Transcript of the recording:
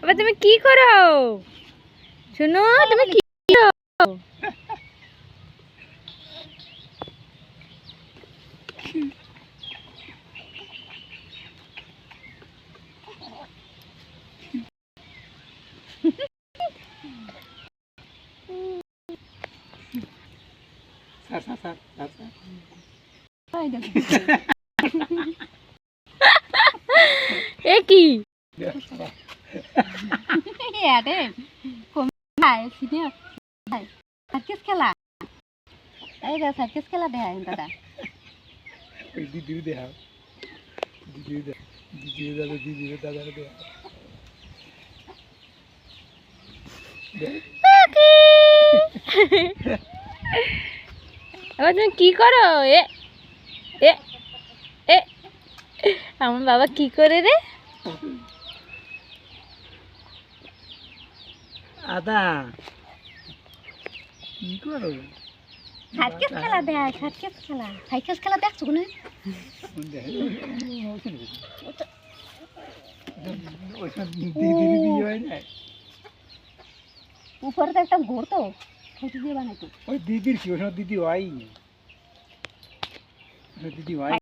আবার তুমি কি করো? শোনো, তুমি কি করো? এ কি সার্কিস খেলা? এই সার্কিস খেলা দেখা দাদা দিদি দেখা দিদি দাদা দিদি দাদা দেখা আবার তুমি কি করো? এ এ এ আমার বাবা কি করে রে? আদা কি করো? সার্কিস খেলা দেখ, সার্কিস খেলা দেখছো কোন? উপরে তো একটা ঘোর তো ফুটি দিয়ে বানাইতো। ওই দিদির কি? ওই দিদি হয় দিদি হয়।